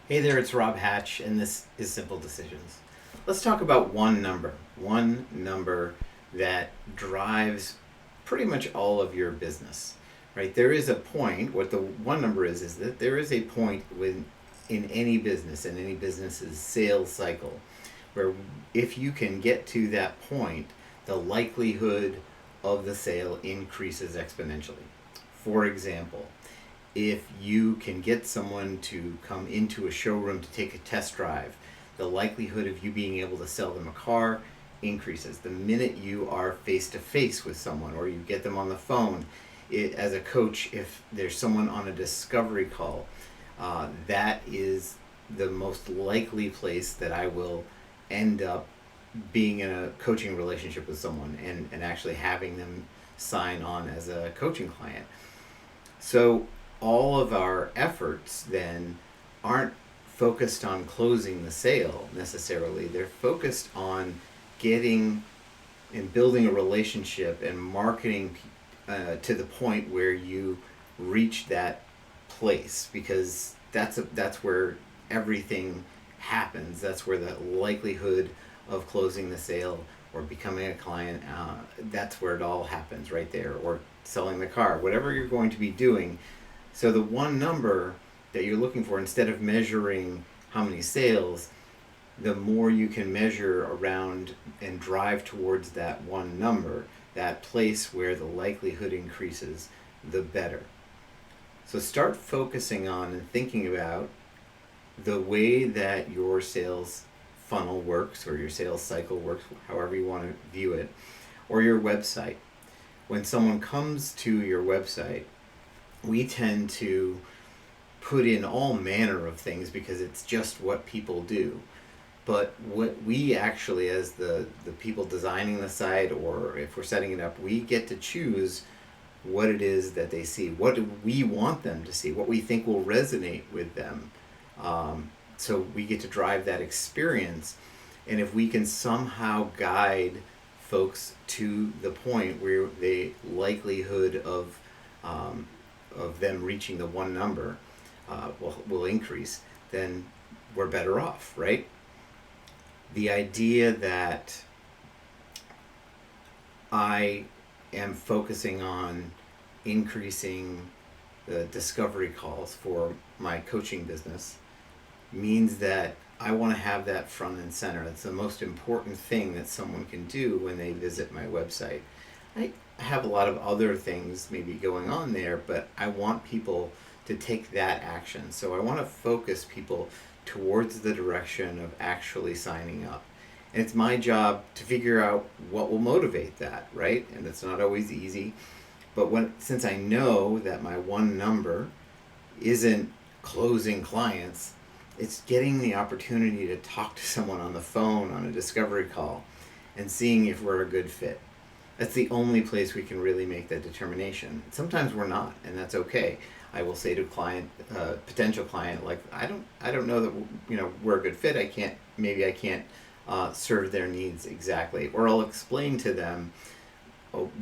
Hey there, it's Rob Hatch, and this is Simple Decisions. Let's talk about one number that drives pretty much all of your business, right? There is a point, what the one number is that there is a point in any business, in any business's sales cycle, where if you can get to that point, the likelihood of the sale increases exponentially. For example, if you can get someone to come into a showroom to take a test drive, the likelihood of you being able to sell them a car increases. The minute you are face to face with someone or you get them on the phone, as a coach, if there's someone on a discovery call, that is the most likely place that I will end up being in a coaching relationship with someone and actually having them sign on as a coaching client. So all of our efforts then aren't focused on closing the sale necessarily. They're focused on getting and building a relationship and marketing to the point where you reach that place, because that's where everything happens. That's where the likelihood of closing the sale or becoming a client, that's where it all happens, right there, or selling the car, whatever you're going to be doing. So the one number that you're looking for, instead of measuring how many sales, the more you can measure around and drive towards that one number, that place where the likelihood increases, the better. So start focusing on and thinking about the way that your sales funnel works, or your sales cycle works, however you want to view it, or your website. When someone comes to your website, we tend to put in all manner of things because it's just what people do. But what we actually, as the people designing the site, or if we're setting it up, we get to choose what it is that they see. What do we want them to see? What we think will resonate with them. So we get to drive that experience. And if we can somehow guide folks to the point where the likelihood of them reaching the one number will increase, then we're better off, right? The idea that I am focusing on increasing the discovery calls for my coaching business means that I want to have that front and center. It's the most important thing that someone can do when they visit my website. I have a lot of other things maybe going on there, but I want people to take that action. So I want to focus people towards the direction of actually signing up. And it's my job to figure out what will motivate that, right? And it's not always easy. But since I know that my one number isn't closing clients, it's getting the opportunity to talk to someone on the phone on a discovery call and seeing if we're a good fit. That's the only place we can really make that determination. Sometimes we're not, and that's okay. I will say to potential client, like, I don't know that we're a good fit. I can't serve their needs exactly, or I'll explain to them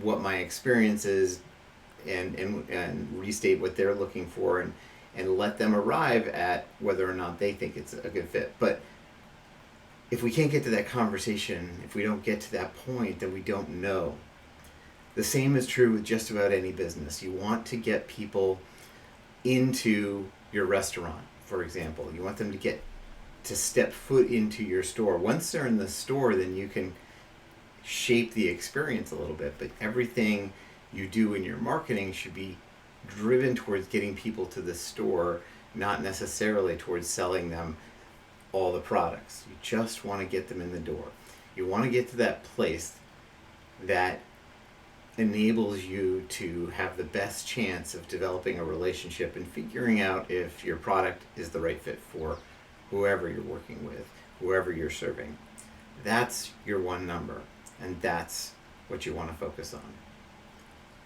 what my experience is, and restate what they're looking for, and let them arrive at whether or not they think it's a good fit. But if we can't get to that conversation, if we don't get to that point, then we don't know. The same is true with just about any business. You want to get people into your restaurant, for example. You want them to step foot into your store. Once they're in the store, then you can shape the experience a little bit. But everything you do in your marketing should be driven towards getting people to the store, not necessarily towards selling them all the products. You just want to get them in the door. You want to get to that place that enables you to have the best chance of developing a relationship and figuring out if your product is the right fit for whoever you're working with, whoever you're serving. That's your one number, and that's what you want to focus on.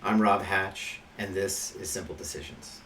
I'm Rob Hatch, and this is Simple Decisions.